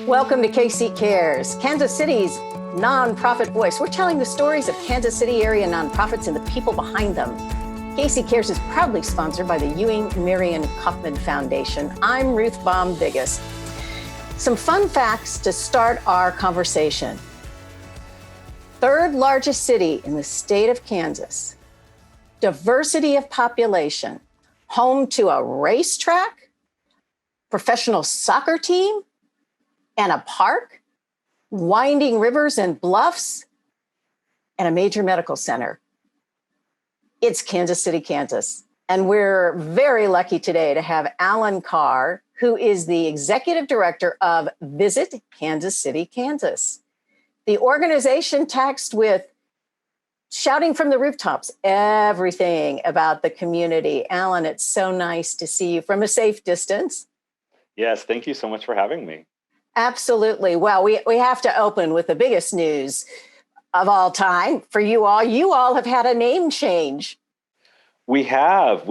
Welcome to KC Cares, Kansas City's nonprofit voice. We're telling the stories of Kansas City area nonprofits and the people behind them. KC Cares is proudly sponsored by the Ewing Marion Kauffman Foundation. I'm Ruth Baum-Biggis. Some fun facts to start our conversation. Third largest city in the state of Kansas. Diversity of population. Home to a racetrack, professional soccer team, and a park, winding rivers and bluffs, and a major medical center. It's Kansas City, Kansas. And we're very lucky today to have Alan Carr, who is the executive director of Visit Kansas City, Kansas. The organization taxed with shouting from the rooftops everything about the community. Alan, it's so nice to see you from a safe distance. Yes, thank you so much for having me. Absolutely. Well, we have to open with the biggest news of all time for you all. You all have had a name change. We have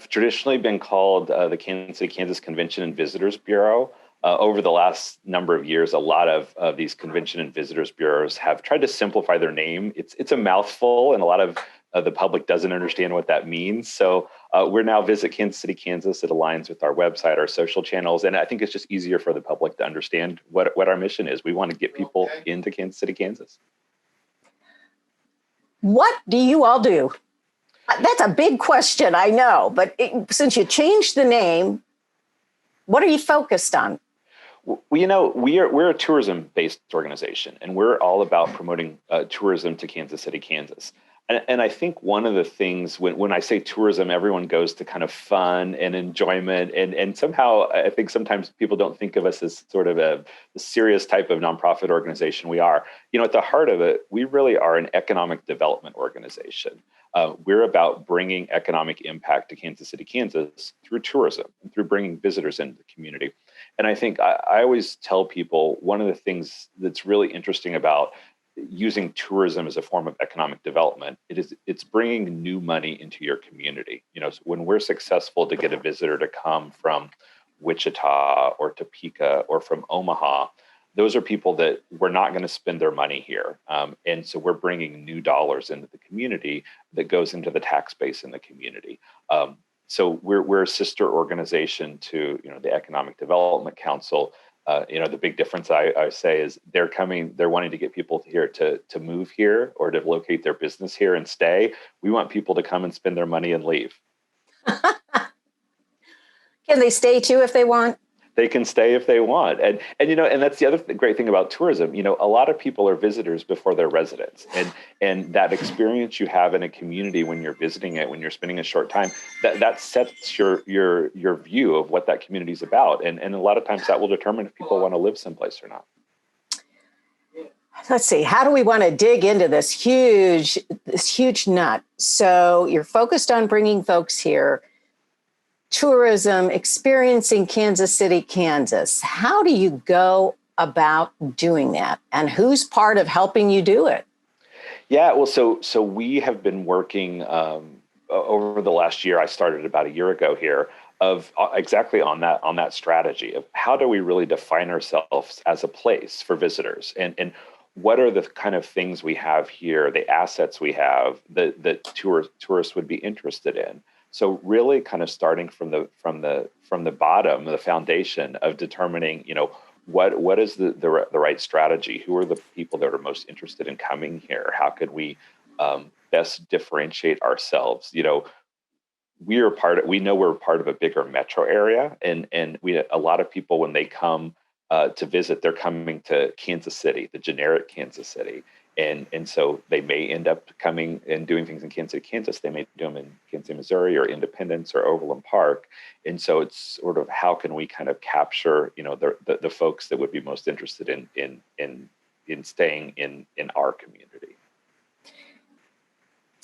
traditionally been called the Kansas City, Kansas Convention and Visitors Bureau. Over the last number of years, a lot of these convention and visitors bureaus have tried to simplify their name. It's a mouthful, and a lot of the public doesn't understand what that means. So we're now Visit Kansas City, Kansas. It aligns with our website, our social channels, and I think it's just easier for the public to understand what our mission is. We want to get people into Kansas City, Kansas. What do you all do? That's a big question, I know, but since you changed the name, what are you focused on? Well, we're a tourism-based organization, and we're all about promoting tourism to Kansas City, Kansas. And I think one of the things when I say tourism, everyone goes to kind of fun and enjoyment. And somehow I think sometimes people don't think of us as sort of a serious type of nonprofit organization. We are. At the heart of it, we really are an economic development organization. We're about bringing economic impact to Kansas City, Kansas through tourism and through bringing visitors into the community. And I think I always tell people one of the things that's really interesting about using tourism as a form of economic development, it's bringing new money into your community. So when we're successful to get a visitor to come from Wichita or Topeka or from Omaha, those are people that we're not going to spend their money here. And so we're bringing new dollars into the community that goes into the tax base in the community. So we're a sister organization to the Economic Development Council. The big difference I say is they're wanting to get people here to move here or to locate their business here and stay. We want people to come and spend their money and leave. Can they stay too if they want? They can stay if they want. And that's the other great thing about tourism. A lot of people are visitors before they're residents. And that experience you have in a community when you're visiting it, when you're spending a short time, that sets your view of what that community is about. And a lot of times that will determine if people want to live someplace or not. Let's see, how do we want to dig into this huge nut? So you're focused on bringing folks here. Tourism, experiencing Kansas City, Kansas. How do you go about doing that? And who's part of helping you do it? Yeah, well, so we have been working over the last year. I started about a year ago here of exactly on that strategy of how do we really define ourselves as a place for visitors, and what are the kind of things we have here, the assets we have that tourists would be interested in. So really kind of starting from the bottom, the foundation of determining, what is the right strategy? Who are the people that are most interested in coming here? How could we best differentiate ourselves? We know we're part of a bigger metro area, and a lot of people, when they come to visit, they're coming to Kansas City, the generic Kansas City. And so they may end up coming and doing things in Kansas City, Kansas. They may do them in Kansas City, Missouri, or Independence or Overland Park. And so it's sort of how can we kind of capture, the folks that would be most interested in staying in our community.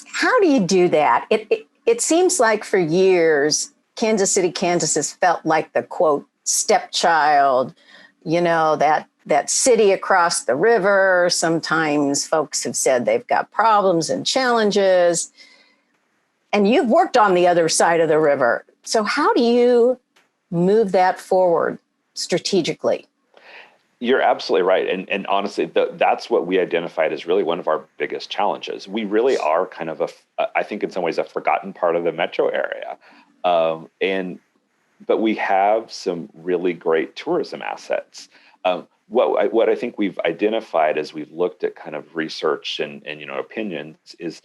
How do you do that? It seems like for years, Kansas City, Kansas has felt like the quote stepchild, that city across the river. Sometimes folks have said they've got problems and challenges. And you've worked on the other side of the river. So how do you move that forward strategically? You're absolutely right. And honestly, that's what we identified as really one of our biggest challenges. We really are kind of I think in some ways, a forgotten part of the metro area. But we have some really great tourism assets. What I think we've identified as we've looked at kind of research and opinions is,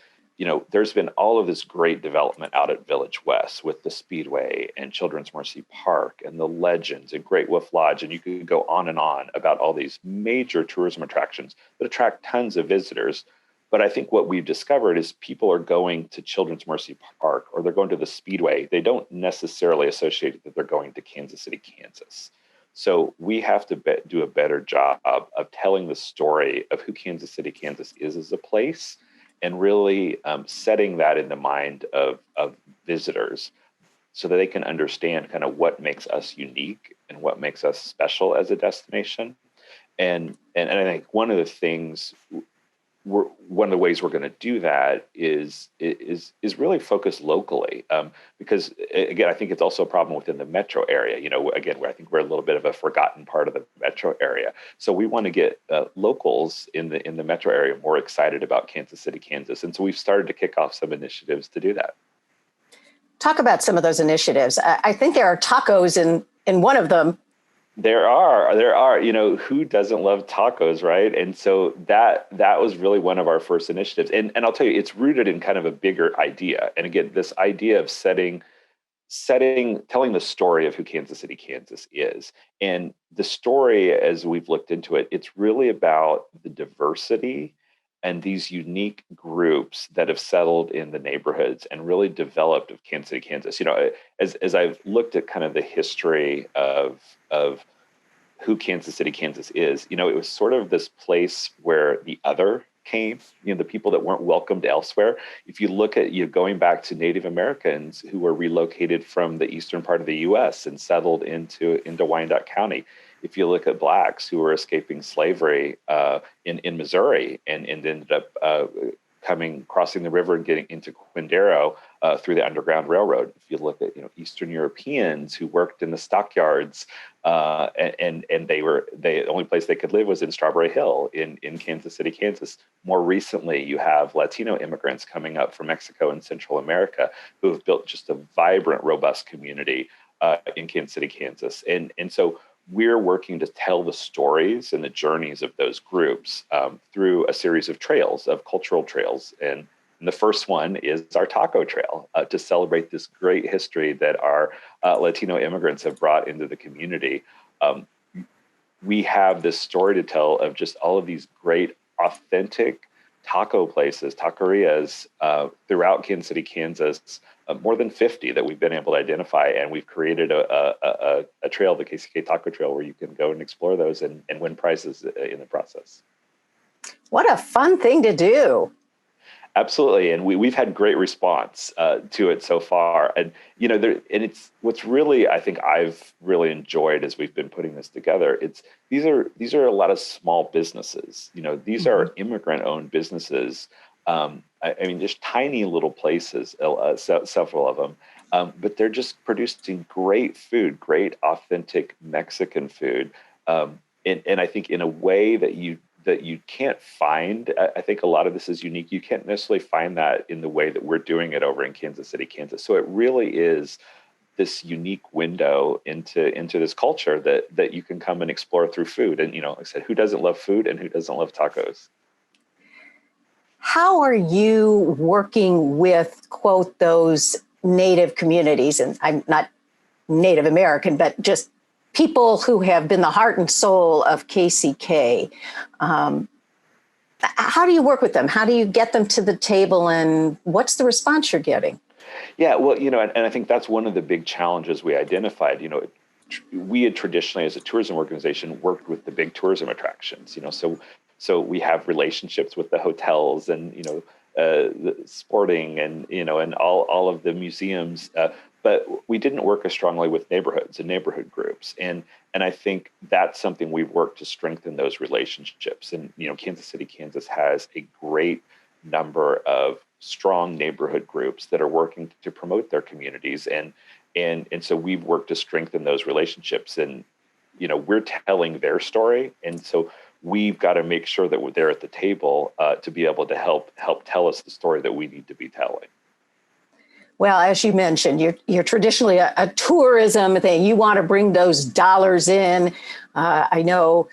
there's been all of this great development out at Village West with the Speedway and Children's Mercy Park and the Legends and Great Wolf Lodge, and you could go on and on about all these major tourism attractions that attract tons of visitors. But I think what we've discovered is people are going to Children's Mercy Park or they're going to the Speedway. They don't necessarily associate that they're going to Kansas City, Kansas. So we have to do a better job of telling the story of who Kansas City, Kansas is as a place, and really setting that in the mind of visitors so that they can understand kind of what makes us unique and what makes us special as a destination. And I think one of the things one of the ways we're going to do that is really focus locally, because again, I think it's also a problem within the metro area. Again, where I think we're a little bit of a forgotten part of the metro area. So we want to get locals in the metro area more excited about Kansas City, Kansas, and so we've started to kick off some initiatives to do that. Talk about some of those initiatives. I think there are tacos in one of them. There are, who doesn't love tacos, right? And so that was really one of our first initiatives. And I'll tell you, it's rooted in kind of a bigger idea. And again, this idea of telling the story of who Kansas City, Kansas is. And the story, as we've looked into it, it's really about the diversity and these unique groups that have settled in the neighborhoods and really developed of Kansas City, Kansas. As I've looked at kind of the history of who Kansas City, Kansas is, it was sort of this place where the other came, the people that weren't welcomed elsewhere. If you look at going back to Native Americans who were relocated from the eastern part of the U.S. and settled into Wyandotte County. If you look at Blacks who were escaping slavery in Missouri and ended up crossing the river and getting into Quindaro through the Underground Railroad. If you look at Eastern Europeans who worked in the stockyards, and the only place they could live was in Strawberry Hill in Kansas City, Kansas. More recently, you have Latino immigrants coming up from Mexico and Central America who have built just a vibrant, robust community in Kansas City, Kansas, and so we're working to tell the stories and the journeys of those groups through a series of trails, of cultural trails. And the first one is our taco trail to celebrate this great history that our Latino immigrants have brought into the community. We have this story to tell of just all of these great, authentic taco places, taquerias throughout Kansas City, Kansas, more than 50 that we've been able to identify. And we've created a trail, the KCK Taco Trail, where you can go and explore those and win prizes in the process. What a fun thing to do. Absolutely. And we've had great response to it so far. And, it's what's really, I think I've really enjoyed as we've been putting this together. These are a lot of small businesses, these are immigrant owned businesses. I mean, just tiny little places, several of them, but they're just producing great food, great authentic Mexican food. And I think in a way that you can't find. I think a lot of this is unique. You can't necessarily find that in the way that we're doing it over in Kansas City, Kansas. So it really is this unique window into this culture that you can come and explore through food. And, like I said, who doesn't love food and who doesn't love tacos? How are you working with, quote, those Native communities? And I'm not Native American, but just people who have been the heart and soul of KCK. How do you work with them? How do you get them to the table, and what's the response you're getting? Yeah, well, and I think that's one of the big challenges we identified. We had traditionally, as a tourism organization, worked with the big tourism attractions. So we have relationships with the hotels and the sporting and and all of the museums. But we didn't work as strongly with neighborhoods and neighborhood groups. And I think that's something we've worked to strengthen those relationships. And, Kansas City, Kansas has a great number of strong neighborhood groups that are working to promote their communities. And so we've worked to strengthen those relationships. And we're telling their story, and so we've got to make sure that we're there at the table to be able to help tell us the story that we need to be telling. Well, as you mentioned, you're traditionally a tourism thing. You want to bring those dollars in. I know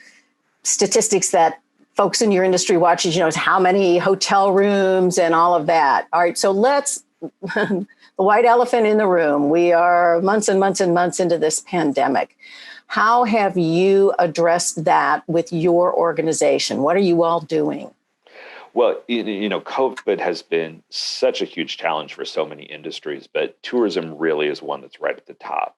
statistics that folks in your industry watches, is how many hotel rooms and all of that. All right, so let's, the white elephant in the room. We are months and months and months into this pandemic. How have you addressed that with your organization? What are you all doing? Well, COVID has been such a huge challenge for so many industries, but tourism really is one that's right at the top.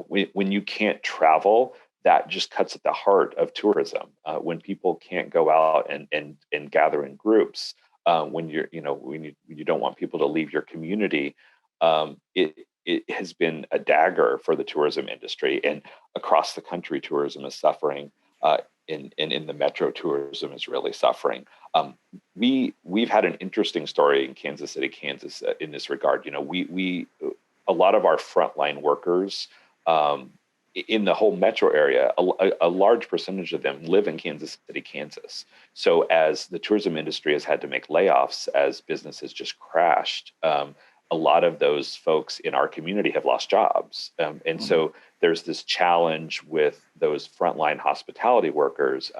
When you can't travel, that just cuts at the heart of tourism. When people can't go out and gather in groups, when you don't want people to leave your community, it has been a dagger for the tourism industry, and across the country, tourism is suffering. In the metro, tourism is really suffering. We've had an interesting story in Kansas City, Kansas, in this regard. We a lot of our frontline workers in the whole metro area, a large percentage of them live in Kansas City, Kansas. So as the tourism industry has had to make layoffs, as businesses just crashed, a lot of those folks in our community have lost jobs. And so there's this challenge with those frontline hospitality workers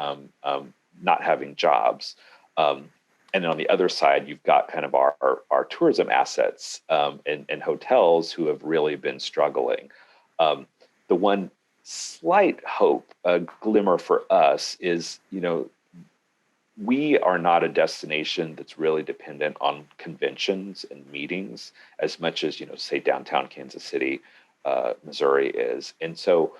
not having jobs. And then on the other side, you've got kind of our tourism assets and hotels who have really been struggling. The one slight hope, a glimmer for us is, we are not a destination that's really dependent on conventions and meetings as much as, say, downtown Kansas City, Missouri is. And so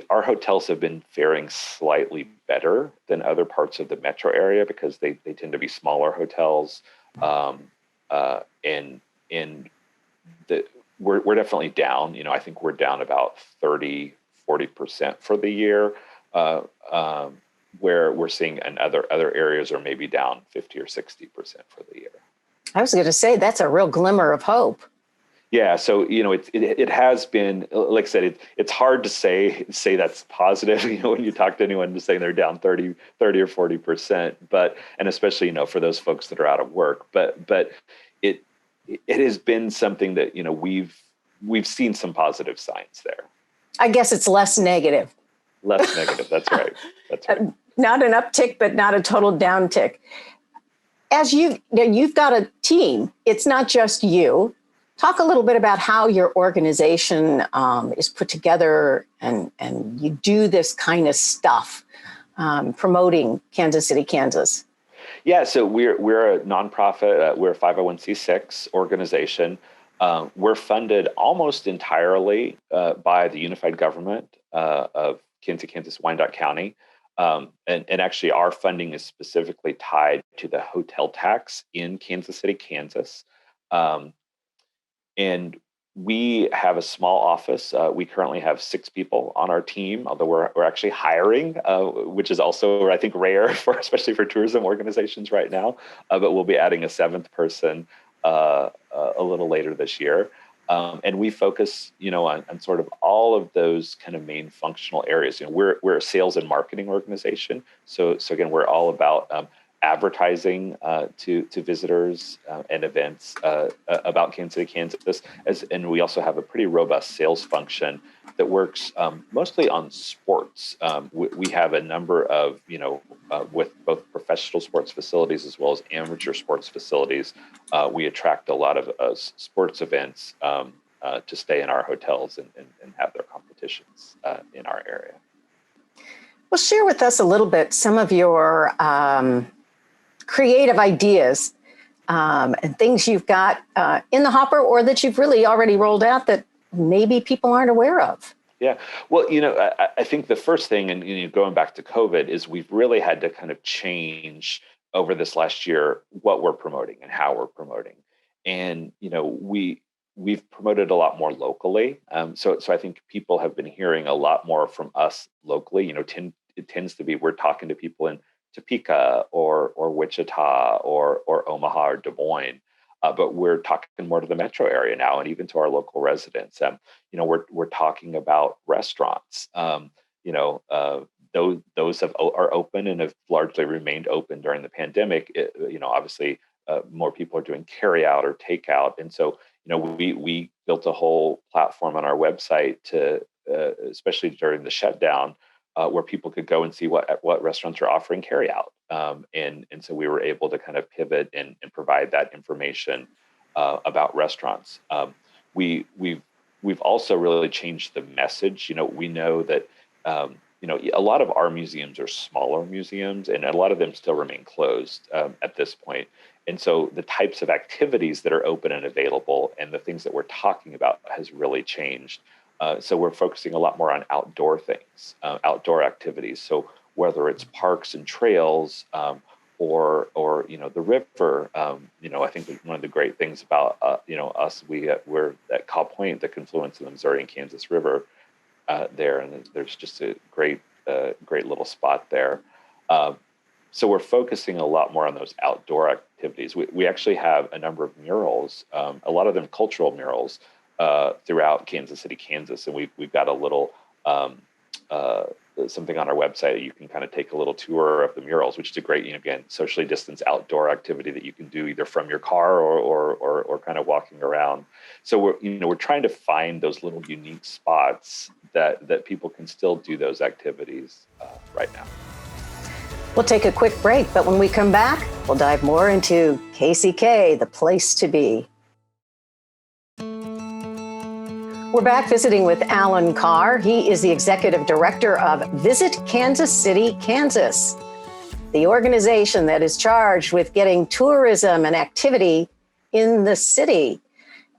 our hotels have been faring slightly better than other parts of the metro area because they tend to be smaller hotels. We're definitely down. I think we're down about 30-40% for the year, where we're seeing in other areas are maybe down 50 or 60% for the year. I was going to say that's a real glimmer of hope. Yeah, so it has been, like I said, it's hard to say that's positive. When you talk to anyone saying they're down 30 or 40%, and especially for those folks that are out of work, but it has been something that we've seen some positive signs there. I guess it's less negative. Less negative. That's right. That's right. Not an uptick, but not a total downtick. As you've got a team. It's not just you. Talk a little bit about how your organization is put together and you do this kind of stuff, promoting Kansas City, Kansas. Yeah, so we're a nonprofit. We're a 501c6 organization. We're funded almost entirely by the unified government of Kansas, Wyandotte County. And actually, our funding is specifically tied to the hotel tax in Kansas City, Kansas. And we have a small office. We currently have 6 people on our team, although we're actually hiring, which is also, I think, rare especially for tourism organizations right now. But we'll be adding a 7th person a little later this year. And we focus, on sort of all of those kind of main functional areas. We're a sales and marketing organization. So again, we're all about advertising to visitors and events about Kansas City, Kansas. And we also have a pretty robust sales function that works mostly on sports. We have a number of, with both professional sports facilities as well as amateur sports facilities. We attract a lot of sports events to stay in our hotels and have their competitions in our area. Well, share with us a little bit some of your creative ideas and things you've got in the hopper or that you've really already rolled out that maybe people aren't aware of. Yeah. Well, I think the first thing, and going back to COVID, is we've really had to kind of change over this last year what we're promoting and how we're promoting. And, we've promoted a lot more locally. So I think people have been hearing a lot more from us locally. It tends to be we're talking to people in Topeka or Wichita or Omaha or Des Moines. but we're talking more to the metro area now, and even to our local residents. We're talking about restaurants. Those are open and have largely remained open during the pandemic. Obviously, more people are doing carry out or takeout, and so we built a whole platform on our website to, especially during the shutdown, where people could go and see what restaurants are offering carry out. And so we were able to kind of pivot and provide that information about restaurants. We've also really changed the message. We know that a lot of our museums are smaller museums, and a lot of them still remain closed at this point. And so the types of activities that are open and available and the things that we're talking about has really changed. So we're focusing a lot more on outdoor things, outdoor activities. So whether it's parks and trails, or the river, I think one of the great things about us, we're at Cobb Point, the confluence of the Missouri and Kansas River there, and there's just a great little spot there. So we're focusing a lot more on those outdoor activities. We actually have a number of murals, a lot of them cultural murals, throughout Kansas City, Kansas, and we've got a little something on our website. You can kind of take a little tour of the murals, which is a great, again, socially distanced outdoor activity that you can do either from your car or kind of walking around. So we're trying to find those little unique spots that people can still do those activities right now. We'll take a quick break, but when we come back, we'll dive more into KCK, the place to be. We're back visiting with Alan Carr. He is the executive director of Visit Kansas City, Kansas, the organization that is charged with getting tourism and activity in the city.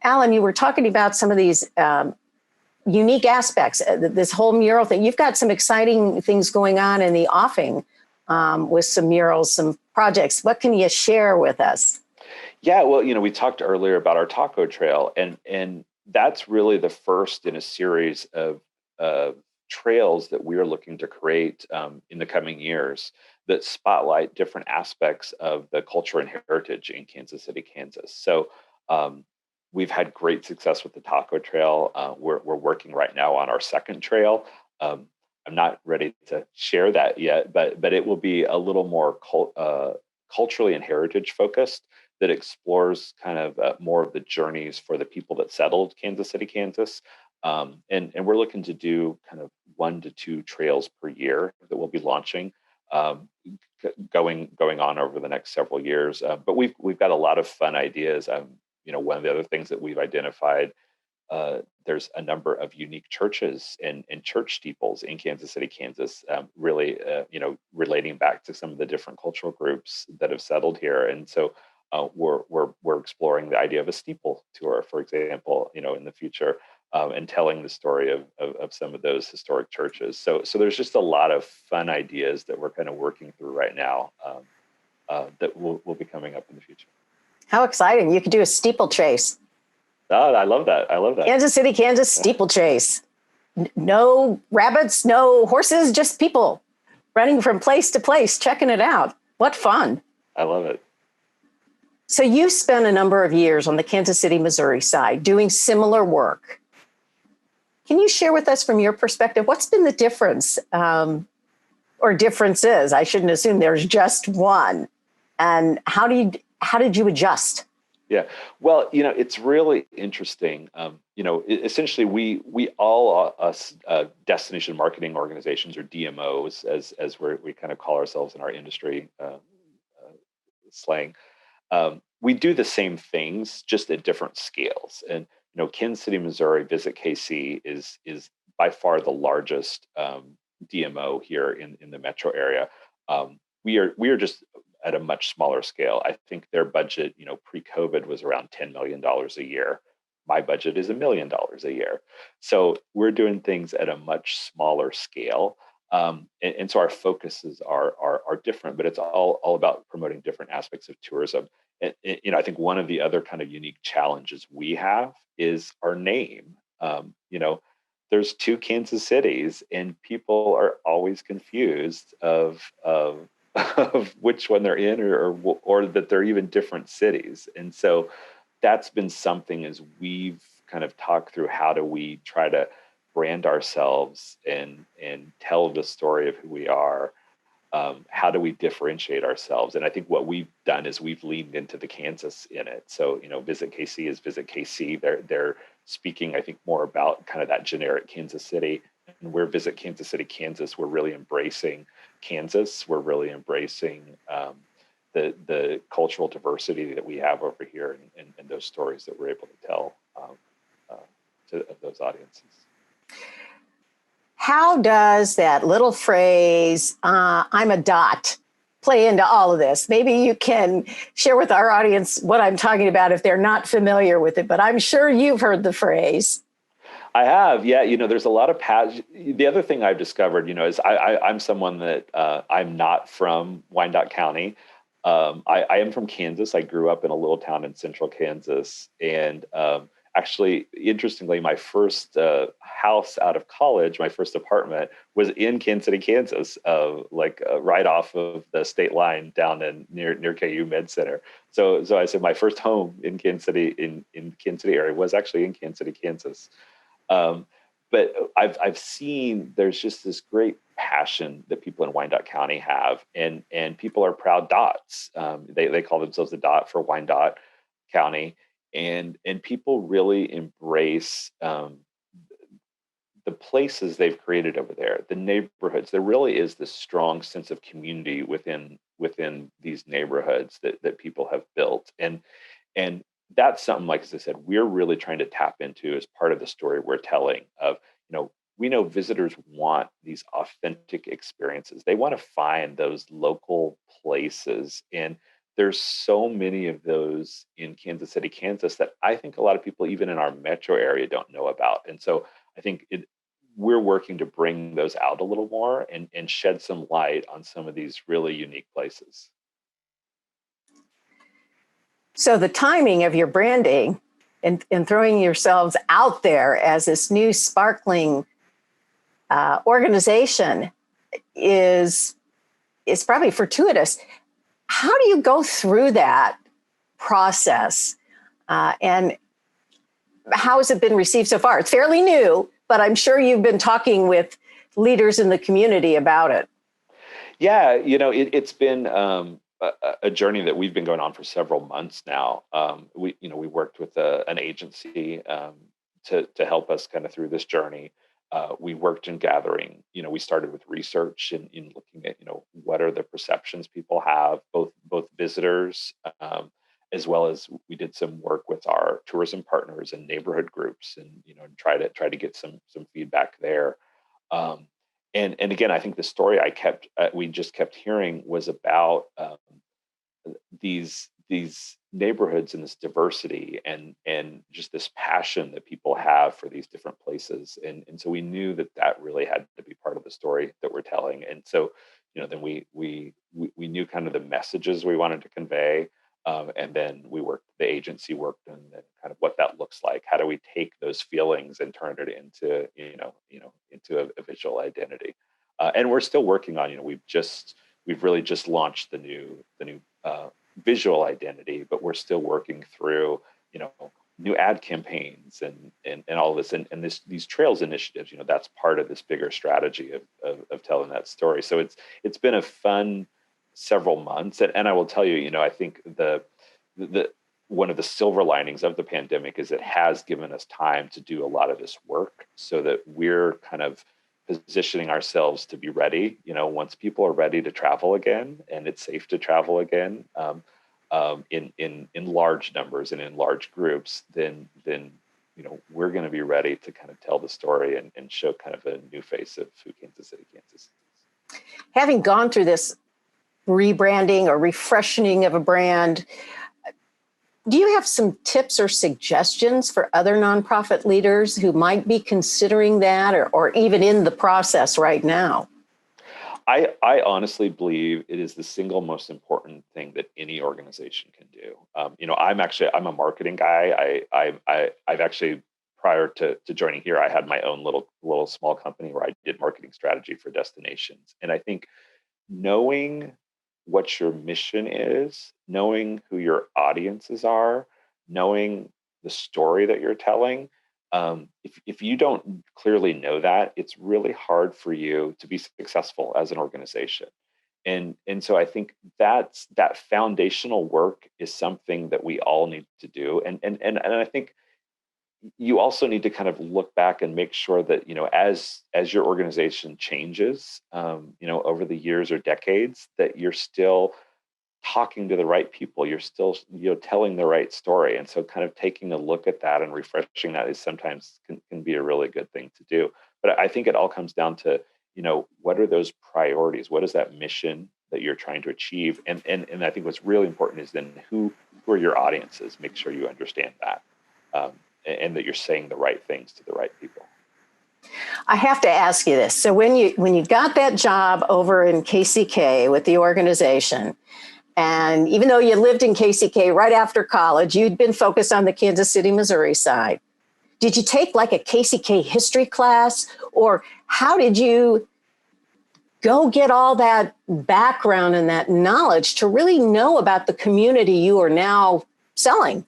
Alan, you were talking about some of these unique aspects, this whole mural thing. You've got some exciting things going on in the offing with some murals, some projects. What can you share with us? Yeah, well, we talked earlier about our taco trail, and that's really the first in a series of trails that we are looking to create in the coming years that spotlight different aspects of the culture and heritage in Kansas City, Kansas. So we've had great success with the taco trail. We're working right now on our second trail. I'm not ready to share that yet, but it will be a little more culturally and heritage focused, that explores kind of more of the journeys for the people that settled Kansas City, Kansas. And we're looking to do kind of 1 to 2 trails per year that we'll be launching, going on over the next several years. But we've got a lot of fun ideas. One of the other things that we've identified, there's a number of unique churches and church steeples in Kansas City, Kansas, really, relating back to some of the different cultural groups that have settled here. And so we're exploring the idea of a steeple tour, for example, in the future, and telling the story of some of those historic churches. So there's just a lot of fun ideas that we're kind of working through right now that will be coming up in the future. How exciting. You could do a steeplechase. Oh, I love that. Kansas City, Kansas steeplechase. No rabbits, no horses, just people running from place to place, checking it out. What fun. I love it. So you spent a number of years on the Kansas City, Missouri side doing similar work. Can you share with us from your perspective, what's been the difference or differences? I shouldn't assume there's just one. And how did you adjust? Yeah, well, it's really interesting. Essentially, we all us destination marketing organizations, or DMOs, as we kind of call ourselves in our industry slang. We do the same things, just at different scales. And Kansas City, Missouri, Visit KC is by far the largest DMO here in the metro area. We are just at a much smaller scale. I think their budget, pre-COVID was around $10 million a year. My budget is $1 million a year. So we're doing things at a much smaller scale. And so our focuses are different, but it's all about promoting different aspects of tourism. And I think one of the other kind of unique challenges we have is our name. There's 2 Kansas cities, and people are always confused of which one they're in, or that they're even different cities. And so that's been something as we've kind of talked through, how do we try to brand ourselves and tell the story of who we are. How do we differentiate ourselves? And I think what we've done is we've leaned into the Kansas in it. So, Visit KC is Visit KC. They're speaking, I think, more about kind of that generic Kansas City. And we're Visit Kansas City, Kansas. We're really embracing Kansas. We're really embracing the cultural diversity that we have over here, and those stories that we're able to tell to those audiences. How does that little phrase, I'm a dot, play into all of this? Maybe you can share with our audience what I'm talking about if they're not familiar with it, but I'm sure you've heard the phrase. I have, yeah. There's a lot of the other thing I've discovered, is I'm someone that I'm not from Wyandotte County. I am from Kansas. I grew up in a little town in central Kansas, and actually, interestingly, my first house out of college, my first apartment, was in Kansas City, Kansas, right off of the state line down near KU Med Center. So I said my first home in Kansas City, in Kansas City area, was actually in Kansas City, Kansas. But I've seen there's just this great passion that people in Wyandotte County have, and people are proud dots. They call themselves the dot for Wyandotte County, and people really embrace the places they've created over there, the neighborhoods. There really is this strong sense of community within these neighborhoods that people have built, and that's something, like as I said, we're really trying to tap into as part of the story we're telling. Of, we know visitors want these authentic experiences. They want to find those local places, and there's so many of those in Kansas City, Kansas, that I think a lot of people, even in our metro area, don't know about. And so I think we're working to bring those out a little more and shed some light on some of these really unique places. So the timing of your branding and throwing yourselves out there as this new sparkling organization is probably fortuitous. How do you go through that process, and how has it been received so far? It's fairly new, but I'm sure you've been talking with leaders in the community about it. Yeah, it's been a journey that we've been going on for several months now. We worked with an agency to help us kind of through this journey. We worked in gathering. We started with research and in looking at what are the perceptions people have, both visitors, as well as we did some work with our tourism partners and neighborhood groups, and try to get some feedback there. And again, I think the story we just kept hearing was about these neighborhoods and this diversity and just this passion that people have for these different places, and so we knew that really had to be part of the story that we're telling. And so then we knew kind of the messages we wanted to convey, and then the agency worked on kind of what that looks like. How do we take those feelings and turn it into into a visual identity? And we're still working on. We've really just launched the new visual identity, but we're still working through new ad campaigns and all this, and these trails initiatives. That's part of this bigger strategy of telling that story. So it's been a fun several months, and I will tell you, I think the one of the silver linings of the pandemic is it has given us time to do a lot of this work, so that we're kind of positioning ourselves to be ready. Once people are ready to travel again, and it's safe to travel again, in large numbers and in large groups, then we're going to be ready to kind of tell the story and show kind of a new face of who Kansas City, Kansas is. Having gone through this rebranding or refreshing of a brand, do you have some tips or suggestions for other nonprofit leaders who might be considering that or even in the process right now? I honestly believe it is the single most important thing that any organization can do. I'm a marketing guy. I've actually, prior to joining here, I had my own little small company where I did marketing strategy for destinations. And I think knowing what your mission is, knowing who your audiences are, knowing the story that you're telling. If you don't clearly know that, it's really hard for you to be successful as an organization. And so I think that foundational work is something that we all need to do. And I think you also need to kind of look back and make sure that, as your organization changes, over the years or decades, that you're still talking to the right people, you're still, telling the right story. And so kind of taking a look at that and refreshing that is sometimes can be a really good thing to do. But I think it all comes down to, what are those priorities? What is that mission that you're trying to achieve? And I think what's really important is then who are your audiences? Make sure you understand that. And that you're saying the right things to the right people. I have to ask you this. So when you got that job over in KCK with the organization, and even though you lived in KCK right after college, you'd been focused on the Kansas City, Missouri side. Did you take like a KCK history class, or how did you go get all that background and that knowledge to really know about the community you are now selling?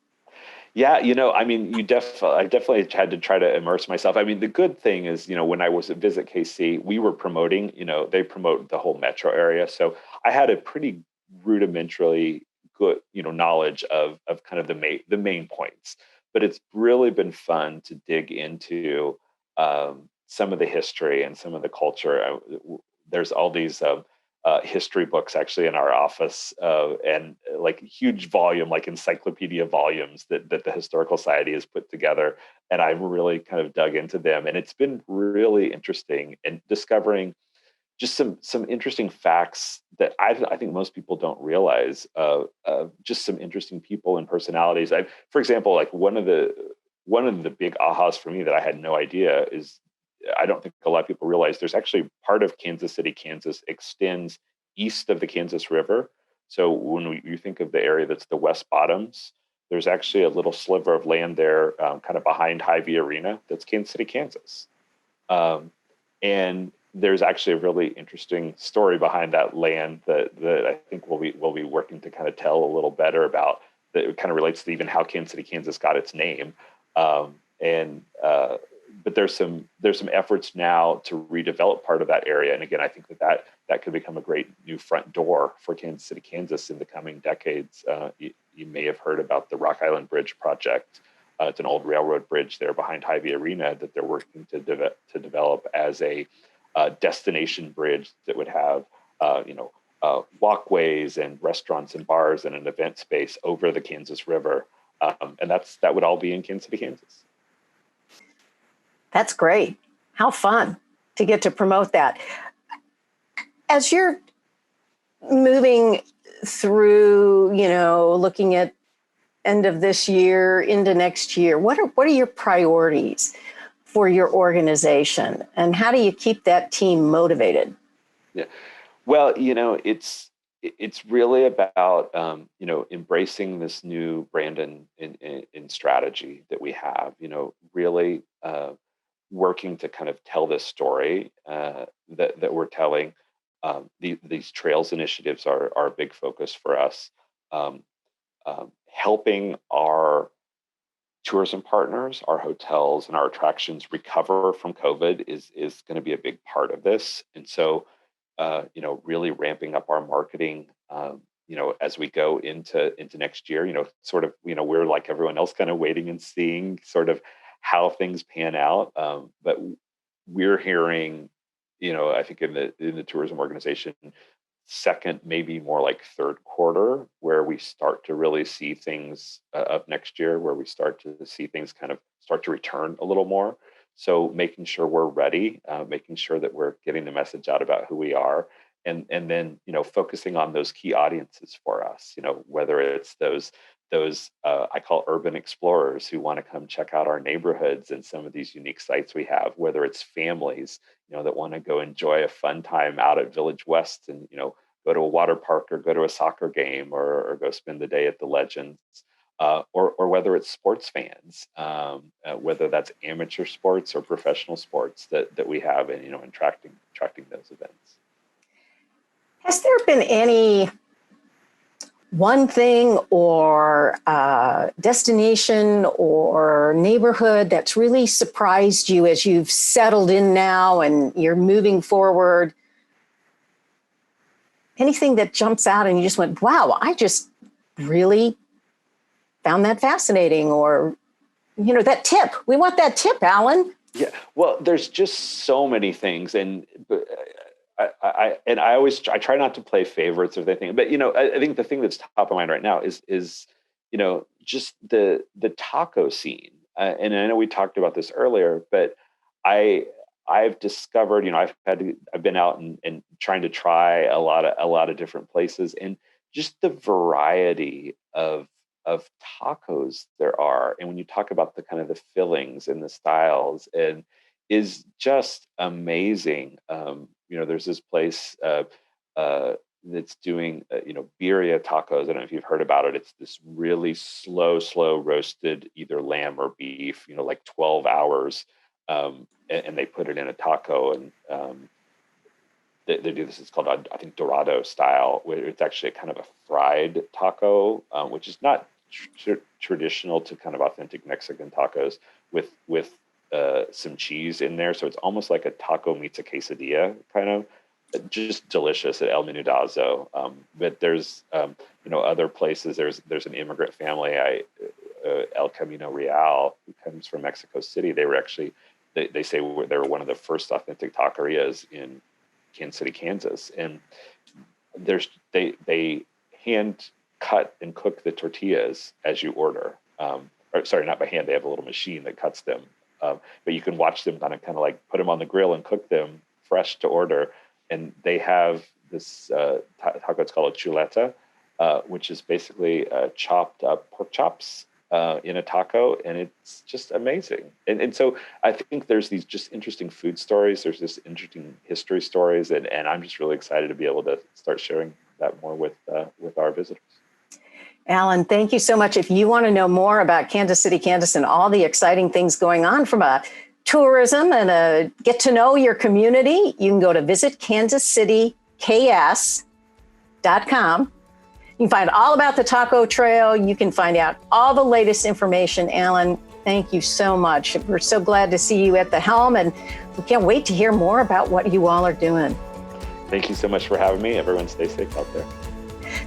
Yeah, I definitely had to try to immerse myself. I mean, the good thing is, when I was at Visit KC, we were promoting, they promote the whole metro area. So I had a pretty rudimentarily good, knowledge of kind of the main points. But it's really been fun to dig into some of the history and some of the culture. There's all these history books actually in our office, and like huge volume, like encyclopedia volumes that the Historical Society has put together. And I've really kind of dug into them, and it's been really interesting and discovering just some interesting facts that I think most people don't realize. Just some interesting people and personalities. For example, like one of the big ahas for me that I had no idea is, I don't think a lot of people realize, there's actually part of Kansas City, Kansas extends east of the Kansas River. So when you think of the area that's the West Bottoms, there's actually a little sliver of land there, kind of behind Hy-Vee Arena, that's Kansas City, Kansas. And there's actually a really interesting story behind that land that I think we'll be working to kind of tell a little better about, that kind of relates to even how Kansas City, Kansas got its name. But there's some efforts now to redevelop part of that area. And again, I think that could become a great new front door for Kansas City, Kansas in the coming decades. You may have heard about the Rock Island Bridge project. It's an old railroad bridge there behind Hy-Vee Arena that they're working to develop as a destination bridge that would have, walkways and restaurants and bars and an event space over the Kansas River. And that would all be in Kansas City, Kansas. That's great. How fun to get to promote that. As you're moving through, looking at end of this year into next year, what are your priorities for your organization, and how do you keep that team motivated? Yeah. Well, it's really about embracing this new brand and strategy that we have. Really working to kind of tell this story that we're telling. These trails initiatives are a big focus for us. Helping our tourism partners, our hotels, and our attractions recover from COVID is going to be a big part of this. And so, really ramping up our marketing, as we go into next year. Sort of, we're like everyone else, kind of waiting and seeing sort of how things pan out. But we're hearing, I think in the tourism organization, second, maybe more like third quarter, where we start to really see things of next year, where we start to see things kind of start to return a little more. So making sure we're ready, making sure that we're getting the message out about who we are, and then focusing on those key audiences for us. Whether it's those I call urban explorers who want to come check out our neighborhoods and some of these unique sites we have, whether it's families that want to go enjoy a fun time out at Village West and go to a water park or go to a soccer game or go spend the day at the Legends, or whether it's sports fans, whether that's amateur sports or professional sports that we have, and attracting those events. Has there been any one thing or destination or neighborhood that's really surprised you as you've settled in now and you're moving forward? Anything that jumps out and you just went, wow, I just really found that fascinating, or, that tip. We want that tip, Alan. Yeah, well, there's just so many things, and I try not to play favorites of anything, but I think the thing that's top of mind right now is just the taco scene, and I know we talked about this earlier, but I've discovered, I've been out and trying to try a lot of different places, and just the variety of tacos there are. And when you talk about the kind of the fillings and the styles, and is just amazing. There's this place that's doing, birria tacos. I don't know if you've heard about it. It's this really slow roasted, either lamb or beef, like 12 hours. And they put it in a taco, and they do this. It's called, I think, Dorado style, where it's actually kind of a fried taco, which is not traditional to kind of authentic Mexican tacos, with some cheese in there. So it's almost like a taco meets a quesadilla, kind of. Just delicious at El Menudazo. But there's other places. There's an immigrant family, El Camino Real, who comes from Mexico City. They were actually, they say they were one of the first authentic taquerias in Kansas City, Kansas. And they hand cut and cook the tortillas as you order. Or sorry, not by hand. They have a little machine that cuts them. But you can watch them kind of like put them on the grill and cook them fresh to order. And they have this taco. It's called a chuleta, which is basically chopped up pork chops in a taco, and it's just amazing. And so I think there's these just interesting food stories. There's this interesting history stories, and I'm just really excited to be able to start sharing that more with our visitors. Alan, thank you so much. If you want to know more about Kansas City, Kansas, and all the exciting things going on from a tourism and get to know your community, you can go to visitkansascityks.com. You can find all about the Taco Trail. You can find out all the latest information. Alan, thank you so much. We're so glad to see you at the helm, and we can't wait to hear more about what you all are doing. Thank you so much for having me. Everyone stay safe out there.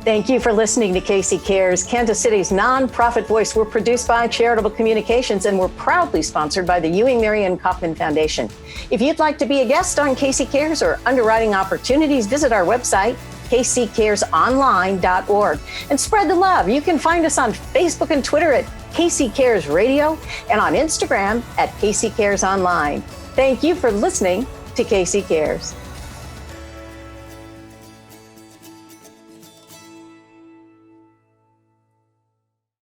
Thank you for listening to KC Cares, Kansas City's nonprofit voice. We're produced by Charitable Communications, and we're proudly sponsored by the Ewing Marion Kaufman Foundation. If you'd like to be a guest on KC Cares or Underwriting Opportunities, visit our website, kccaresonline.org, and spread the love. You can find us on Facebook and Twitter at KC Cares Radio, and on Instagram at KC Cares Online. Thank you for listening to KC Cares.